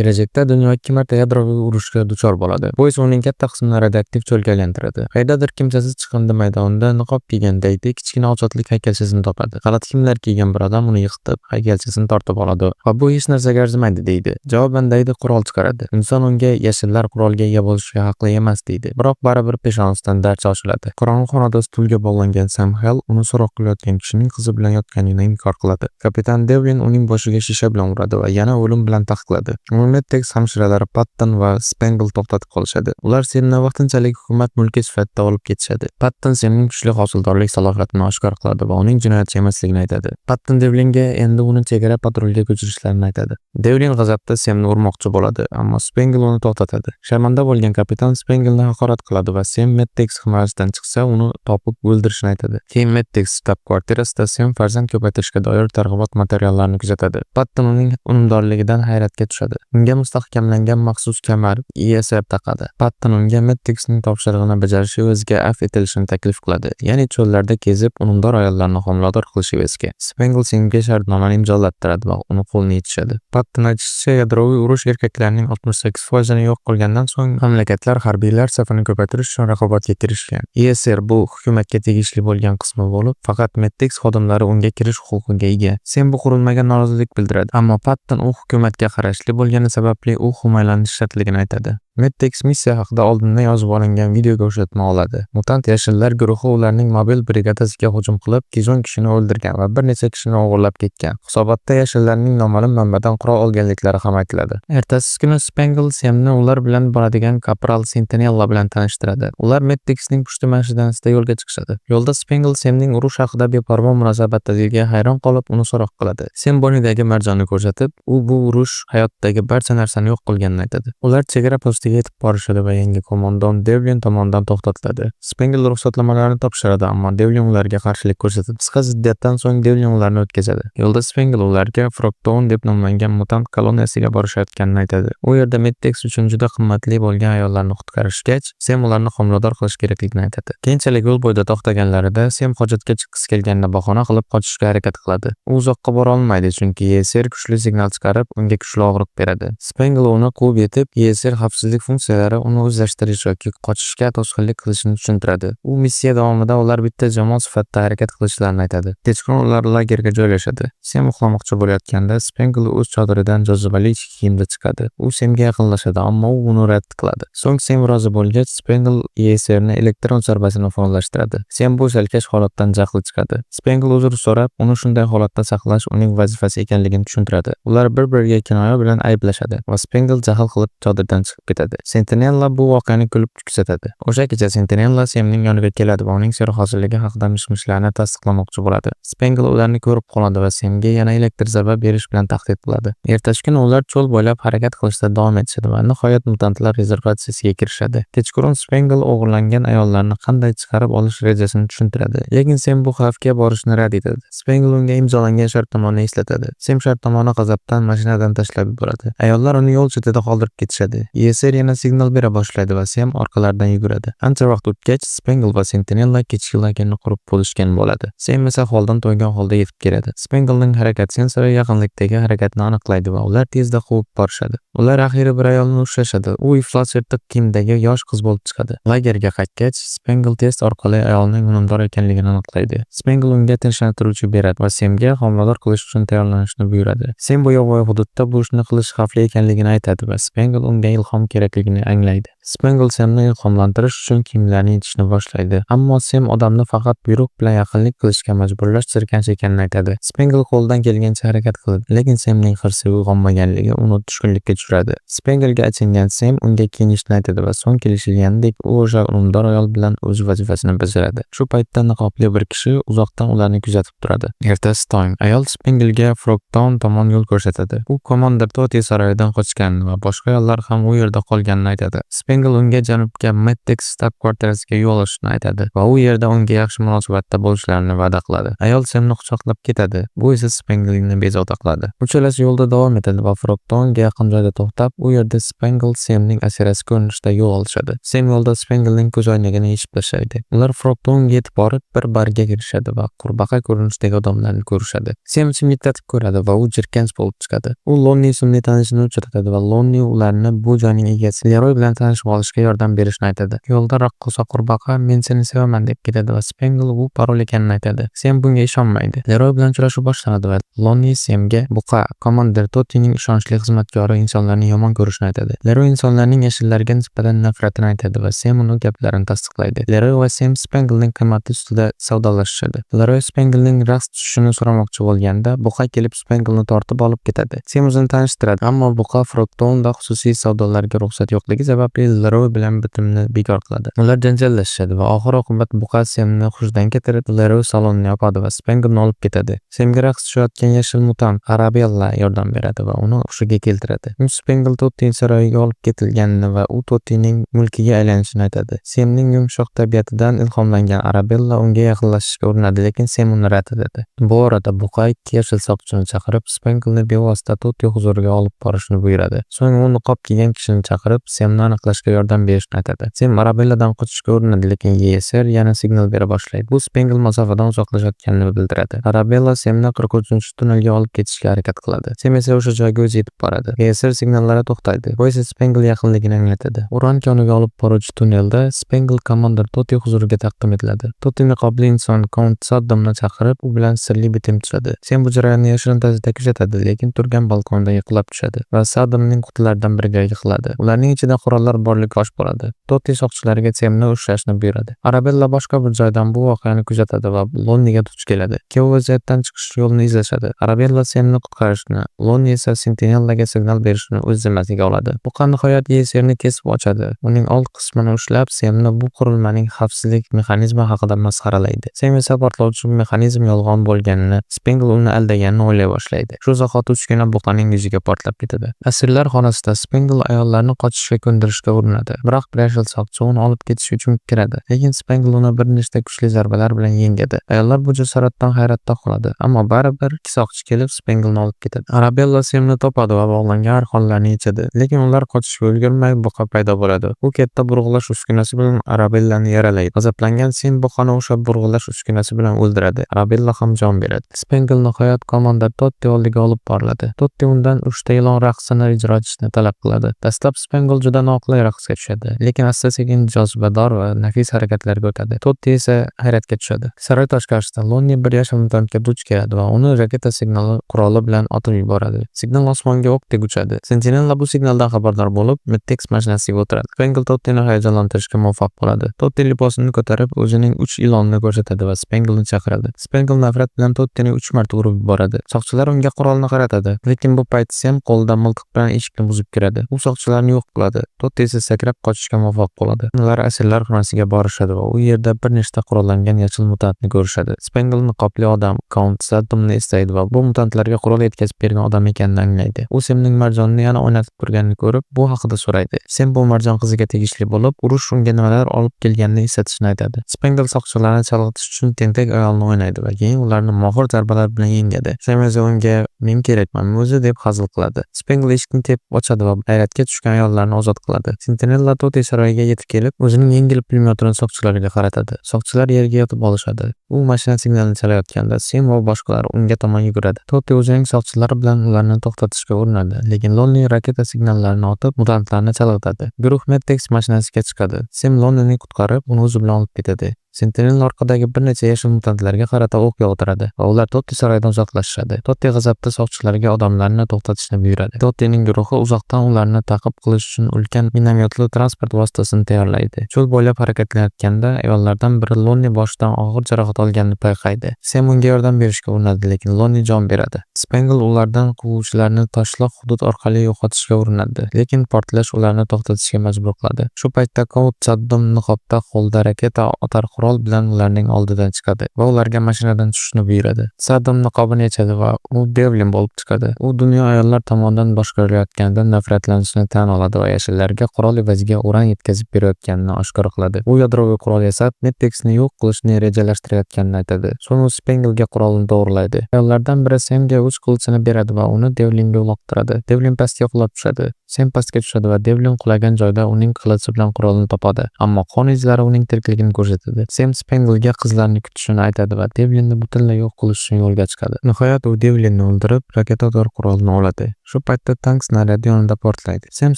Kelajakda dunyo 2 marta yadroviy urushga duchor bo'ladi. Bu esa uning katta qismini radioaktiv cho'lga aylantiradi. Qaydadir kimsasiz chiqindi maydonida niqob kiygan Deydi kichkina ozodlik haykalchasini topadi. G'alati kiyimlar kiygan bir odam uni yiqitib, haykalchasini tortib oladi. Va bu hech narsaga arzimaydi deydi. Javoban Deydi qurol chiqaradi. Inson unga yashillar qurolga ega bo'lishga haqli emas deydi. Biroq baribir peshonasidan darcha ochiladi. Qorong'u xonada stulga bog'langan Sam Hell uni so'roq qilayotgan kishining qizi bilan yotganini inkor qiladi. Kapitan Devlin uning boshiga shisha bilan uradi va yana o'lim bilan tahdidladi. Medtex hamshiralari Patton va Spangle to'xtatib qolishadi. Ular Semni vaqtinchalik hukumat mulki sifatida olib ketishadi. Patton Semning kuchli hosildorlik salohiyatini oshkor qiladi va uning jinoyatchi emasligini aytadi. Patton Devlinga endi uni chegara patrulga ko'chirishlarini aytadi. Devlin g'azabda Semni urmoqchi bo'ladi, ammo Spangle uni to'xtatadi. Sharmanda bo'lgan kapitan Spangleni haqorat qiladi va Sem Medtex himoyasidan chiqsa, uni topib o'ldirishni aytadi. Keyin Medtex shtab-kvartirasida Sem farzand ko'paytirishga doir targ'ibot materiallarini kuzatadi. Patton uning unumdorligidan hayratga tushadi. Unga mustahkamlangan maxsus kamar ESR taqadi. Patton unga Medtexning topshirig'ini bajarishi o'ziga afv etilishini taklif qiladi. Ya'ni cho'llarda kezib, unumdor ayollarni homilador qilish evaziga. Spangle Semga shartnomani imzolattiradi va uni qo'lini yechishadi. Patton aytishicha, yadroviy urush erkaklarning 68% yo'q qilgandan so'ng mamlakatlar harbiylar safini ko'paytirish uchun raqobatga kirishgan. ESR bu hukumatga tegishli bo'lgan qismi bo'lib, faqat Medtex xodimlari unga kirish huquqiga ega. Sem bu qurilmaga norozilik bildiradi, ammo Patton u hukumatga qarashli bo'lgani sababli u himoyalanish shartligini aytadi. Medtex missiya haqida oldindan yozib olingan videoga o'xshatma oladi. Mutant yashillar guruhi ularning mobil brigadasiga hujum qilib, 210 kishini o'ldirgan va bir necha kishini o'g'irlab ketgan. Hisobotda yashillarning noma'lum manbadan qurol olganliklari ham aytiladi. Ertasi kuni Spangle Semni ular bilan boradigan kapral Sentinella bilan tanishtiradi. Ular Medtexning pushti mashinasida yo'lga chiqishadi. Yo'lda Spangle Semning urush haqida beparvo munosabatdaligiga hayron qolib, uni so'roq qiladi. Sem bo'ynidagi marjonni ko'rsatib, u bu urush hayotdagi barcha narsani yo'q qilganini aytadi. Ular chegara postiga yetib borishadi va yangi qo'mondon Devlin tomonidan to'xtatiladi. Spangle ruxsatnomalarni topshiradi, ammo Devlin ularga qarshilik ko'rsatadi. Qisqa ziddiyatdan so'ng Devlin ularni o'tkazadi. Yo'lda Spangle ularga Frogtown deb nomlangan mutant koloniyasiga borishayotganini aytadi. U yerda Medtex uchun juda qimmatli bo'lgan ayollarni qutqarishgach, Sem ularni homilador qilish kerakligini aytadi. Keyinchalik yo'l bo'yida to'xtaganlarida Sem hojatga chiqqisi kelganini bahona qilib qochishga harakat qiladi. U uzoqqa bora olmaydi, chunki ESR kuchli signal chiqarib, unga kuchli og'riq beradi. Spangle uni quvib yetib, ESR xavfsizlik funksiyalari uni o'zlashtirish yoki qochishga to'sqinlik qilishini tushuntiradi. U missiya davomida ular bitta jamoa sifatida harakat qilishlarini aytadi. Kechqurun ular lagerga joylashadi. Sem uxlamoqchi bo'layotganda Spangle o'z chodiridan jozibali ichki kiyimda chiqadi. U Semga yaqinlashadi, ammo u uni rad qiladi. So'ng Sem rozi bo'lgach, Spangle ESRni elektron zarbasini faollashtiradi. Sem bu salkash holatdan jahli chiqadi. Spangle uzr so'rab, uni shunday holatda saqlash uning vazifasi ekanligini tushuntiradi. Ular bir-biriga kinoya bilan ayblashadi va Spangle jahl qilib chodirdan chiqib ketadi. Sentinella bu voqeani kulib kuzatadi. O'sha kecha Sentinella Semning yoniga keladi va uning serhozirligi haqida mish-mishlarni tasdiqlamoqchi bo'ladi. Spangle ularni ko'rib qoladi va Semga yana elektr zarba berish bilan tahdid qiladi. Ertasi kuni ular cho'l bo'ylab harakat qilishda davom etishadi va nihoyat mutantlar rezervatsiyasiga kirishadi. Kechqurun Spangle o'g'irlangan ayollarni qanday chiqarib olish rejasini tushuntiradi. Lekin Sem bu xavfga borishni rad etadi. Spangle unga imzolangan shartnomani eslatadi. Sem shartnomani g'azabdan mashinadan tashlab yuboradi. Ayollar uni yo'l chetida qoldirib ketishadi. ESR yana signal bera boshlaydi va Sem orqalaridan yuguradi. Ancha vaqt o'tgach, Spangle va Sentinella kechki lagerni qurib bo'lishgan bo'ladi. Sem esa holdan to'ygan holda yetib keladi. Spanglening harakat sensori yaqinlikdagi harakatni aniqlaydi va ular tezda quvib borishadi. Ular axiyri bir ayolni ushlashadi. U iflos yirtiq kiyimdagi yosh qiz bo'lib chiqadi. Lagerga qaytgach, Spangle test orqali ayolning unumdor ekanligini aniqlaydi. Spangle unga tinchlantiruvchi beradi va Semga homilador qilish uchun tayyorlanishni buyuradi. Sem bu yovvoyi hududda bu ishni qilish xavfli ekanligini aytadi va Spangle unga ilhom kerakligini anglaydi. Spangle Semni ilhomlantirish uchun kiyimlarni yechishni boshlaydi. Ammo Sem odamni faqat buyruq bilan yaqinlik qilishga majburlash sirkanch ekanini aytadi. Spangle qo'ldan kelgancha harakat qiladi, lekin Semning hirsi uyg'onmaganligi uni tushkunlikka tushiradi. Spangle'ga achingan Sem unga kiyinishni aytadi va so'ng kelishilganidek u o'sha unumdor ayol bilan o'z vazifasini bajaradi. Shu paytda niqobli bir kishi uzoqdan ularni kuzatib turadi. Ertasi tong ayol Spangle'ga Frogtown tomon yo'l ko'rsatadi. U komandir Toti saroyidan qochgan va boshqa ayollar ham u yerda qolganini aytadi. Spangle unga janubga Medtex shtab-kvartirasiga yo'l olishni aytadi va u yerda unga yaxshi munosabatda bo'lishlarini va'da qiladi. Ayol Semni quchoqlab ketadi. Bu esa Spangleni bezovta qiladi. Uchalasi yo'lda davom etadi va Frogtownga yaqin joyda to'xtab, u yerda Spangle Semning asirasi ko'rinishida yo'l olishadi. Sem yo'lda Spanglening ko'z oynagini yechib tashlaydi. Ular Frogtownga yetib borib, bir barga kirishadi va qurbaqa ko'rinishidagi odamlarni ko'rishadi. Sem mittatib ko'radi va u jirkanch bo'lib chiqadi. U Lonni ismli tanishini uchratadi va Lonni ularni bu joyning egasi Leroy bilan tanishib olishga yordam berishni aytadi. Yo'lda raqqosa qurbaqa men seni sevaman deb ketadi va Spangle bu parol ekanini aytadi. Sem bunga ishonmaydi. Leroy bilan uchrashuv boshlanadi va Lonni Semga buqa komandir Tottining ishonchli xizmatkori insonlarni yomon ko'rishni aytadi. Leroy insonlarning yashillarga nisbatan nafratini aytadi va Sem uni gaplarini tasdiqlaydi. Leroy va Sem Spanglening qiymati ustida savdolashishadi. Leroy Spanglening raqs tushishini so'ramoqchi bo'lganda, buqa kelib Spangleni tortib olib ketadi. Sem o'zini tanishtiradi, ammo buqa Frogtownda xususiy savdolarga ruxsat yo'qligi sababli Leroy bilan bitimni bekor qiladi. Ular janjallashishadi va oxir-oqibat buqa Semni hushidan keltirib, Leroy salonni yopadi va Spangleni olib ketadi. Semga raqs tushayotgan yashil mutant Arabella yordam beradi va uni hushiga keltiradi. Spangle Tottining saroyiga olib ketilganini va u Tottining mulkiga aylanishini aytadi. Semning yumshoq tabiatidan ilhomlangan Arabella unga yaqinlashishga urinadi, lekin Sem uni rad etadi. Bu orada buqa ikki yashil soqchini chaqirib, Spangleni bevosita Totti huzuriga olib borishni buyuradi. So'ng u niqob kiygan kishini chaqirib, Semni aniqlashga yordam berishni aytadi. Sem Arabelladan qochishga urinadi, lekin Yeser yana signal bera boshlaydi. Bu Spangle masofadan uzoqlashayotganini bildiradi. Arabella Semni 43-tunnelga olib ketishga harakat qiladi. Sem esa o'sha joyga o'zi yetib boradi. Yeser signallari to'xtaydi. Bu esa Spangle yaqinligini anglatadi. Uran koniga olib boruvchi tunnelda Spangle komandir Totti huzuriga taqdim etiladi. Totti niqobli inson Count Saddamni chaqirib, u bilan sirli bitim tuzadi. Sem bu jarayonni yashirin tarzda kuzatadi, lekin turgan balkonda yiqilib tushadi va Saddamning qutilaridan biriga yiqiladi. Ularning ichida qurollar borligi oshkor bo'ladi. Totti soqchilariga Semni ushlashni buyuradi. Arabella boshqa bir joydan bu voqeani kuzatadi va Lonniga duch keladi. Ikkovi vaziyatdan chiqish yo'lini izlashadi. Arabella Semni qutqarishni, Lonni esa Sentinellaga signal berishni o'z zimmasiga oladi. Bu nihoyat Yeserni kesib ochadi. Uning old qismini ushlab, Semni bu qurilmaning xavfsizlik mexanizmi haqida masxaralaydi. Sem esa portlovchi mexanizm yolg'on bo'lganini, Spangle uni aldaganini o'ylay boshlaydi. Shu zahoti uchgina buqaning yuziga portlab ketadi. Asirlar xonasida Spangle ayollarni qochishga ko'ndirishga urinadi. Biroq bir yashil soqchi uni olib ketish uchun kiradi. Lekin Spangle uni bir nechta kuchli zarbalar bilan yengadi. Ayollar bu jasoratdan hayratda qoladi, ammo baribir ikki soqchi kelib Spangleni olib ketadi. Arabella Semni topadi va bog'langan arqonlarni yechadi. Lekin ular qochishga ulgurmay buqa paydo bo'ladi. U katta burg'ulash uskunasi bilan Arabellani yaralaydi. G'azablangan Sem buqani o'sha burg'ulash uskunasi bilan o'ldiradi. Arabella ham jon beradi. Spangle nihoyat komandir Totti oldiga olib boriladi. Totti undan 3 ta ilon raqsini ijro etishni talab qiladi. Dastlab Spangle juda noqulay raqsga tushadi, lekin asta-sekin jozibador va nafis harakatlarga o'tadi. Totti esa hayratga tushadi. Saroy tashqarisida Lonni bir yashil mutantga duch keladi va uni raketa signali quroli bilan otib yuboradi. Signal osmonga o'qdek uchadi. Sentinella bu signaldan xabardor bo'lib, Medtex mashinasiga o'tiradi. Spangle Tottini hayajonlantirishga muvaffaq bo'ladi. Totti libosini ko'tarib, o'zining 3 ilonni ko'rsatadi va Spangleni chaqiradi. Spangle nafrat bilan Tottini 3 marta urib yuboradi. Soqchilar unga qurolni qaratadi, lekin bu payt Sem qo'lida miltiq bilan eshikni buzib kiradi. U soqchilarni yo'q qiladi. Totti esa sakrab qochishga muvaffaq bo'ladi. Ular asirlar xonasiga borishadi va u yerda bir nechta qurollangan yashil mutantni ko'rishadi. Spangle niqobli odam Count Saddamni eslaydi va bu mutantlarga qurol yetkazib bergan odam ekanini anglaydi. U Semning marjonini yana o'ynatib turganini ko'rib, bu haqida so'raydi. Sem bu marjon qiziga tegishli bo'lib, urush unga nimalar olib kelganini eslatishni aytadi. Spangle soqchilarni chalg'itish uchun tentak ayolni o'ynaydi va keyin ularni mohir zarbalar bilan yengadi. Sem esa unga "Men kerakman o'zi" deb hazil qiladi. Spangle eshikni tepib ochadi va hayratga tushgan ayollarni ozod qiladi. Sentinella Totti saroyiga yetib kelib, o'zining yengil pulemyotini soqchilarga qaratadi. Soqchilar yerga yotib olishadi. U mashina signalini chalayotganda Sem va boshqalar unga tomon yuguradi. Totti o'zining soqchilari bilan ularni to'xtatishga urinadi, lekin Lonni raketa signallarini otib, mutantlarni chalg'itadi. Guruh Medtex mashinasiga chiqadi. Sem Lonnini qutqarib, uni o'zi bilan olib ketadi. Sentinel orqadagi bir necha yashil mutantlarga qarata o'q yog'diradi va ular Totti saroyidan uzoqlashishadi. Totti g'azabda soqchilarga odamlarni to'xtatishni buyuradi. Tottining guruhi uzoqdan ularni ta'qib qilish uchun ulkan minomyotli transport vositasini tayyorlaydi. Cho'l bo'ylab harakatlanayotganda ayollardan biri Lonni boshidan og'ir jarohat olganini payqaydi. Sem unga yordam berishga urinadi, lekin Lonni jon beradi. Spangle ulardan quvuvchilarni toshloq hudud orqali yo'qotishga urinadi, lekin portlash ularni to'xtatishga majbur qiladi. Shu paytda Count Saddam niqobda qo'lda raketa otar qurol qurol bilan ularning oldidan chiqadi va ularga mashinadan tushishni buyuradi. Saddam niqobini yechadi va u Devlin bo'lib chiqadi. U dunyo ayollar tomonidan boshqarilayotganidan nafratlanishini tan oladi va yashillarga qurol evaziga uran yetkazib berayotganini oshkor qiladi. U yadroviy qurol yasab, Matrixni yo'q qilishni rejalashtirayotganini aytadi. So'ng u Spangle'ga qurolni to'g'rilaydi. Ayollardan biri Samga o'z qilichini beradi va uni Devlinga uloqtiradi. Devlin pastga qulab tushadi. Sam pastga tushadi va Devlin qulagan joyda uning qilichi bilan qurolni topadi, ammo qon izlari uning tirikligini ko'rsatadi. Sam Spangle'ga qizlarni kutishini aytadi va Devlinni butunlay yo'q qilish uchun yo'lga chiqadi. Nihoyat u Devlinni o'ldirib, raketador qurolni oladi. Shu paytda tank snaryadi yonida portlaydi. Sam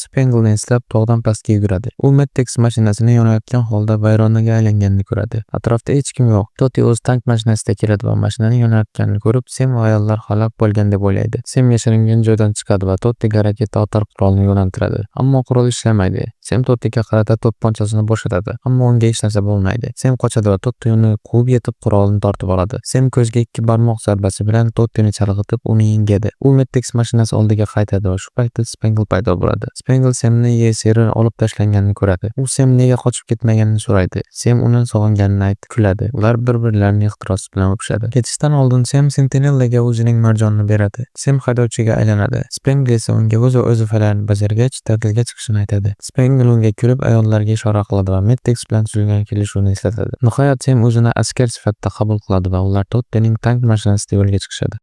Spangleni eslab tog'dan pastga yuguradi. U Matrix mashinasini yonayotgan holda vayronaga aylanganini ko'radi. Atrofda hech kim yo'q. Toti o'z tank mashinasida keladi va mashinaning yonayotganini ko'rib, Sam va ayollar halok bo'lgan deb o'ylaydi. Sam yashiringan joydan chiqadi va Totiga raketa otar qurolni yo'naltiradi. Ammo qurol ishlamaydi. Sam Totiga qarata to'pponchasini bo'shatadi, ammo unga hech narsa bo'lmaydi. Sam qochadi va Totti uni quvib yetib qurolni tortib oladi. Sam ko'zga 2 barmoq zarbasi bilan Tottini chalg'itib uni yengadi. U Matrix mashinasi oldiga qaytadi va shu paytda Spangle paydo bo'ladi. Spangle Samni yeseri olib tashlanganini ko'radi. U Sam nega qochib ketmaganini so'raydi. Sam uni sog'inganini aytib kuladi. Ular bir-birlarining ixtirosi bilan o'pishadi. Ketishdan oldin Sam Sentinellaga o'zining marjonini beradi. Sam haydovchiga aylanadi. Spangle esa unga o'z vazifalarini bajargach, ta'tilga chiqishini aytadi. Spangle unga kulib ayollarga ishora qiladi va Matrix bilan tuzilgan kelishuvni eslatadi. Nihoyat Sam o'zini askar sifatida qabul qiladi va ular Tottining tank mashinasida yo'lga chiqishadi.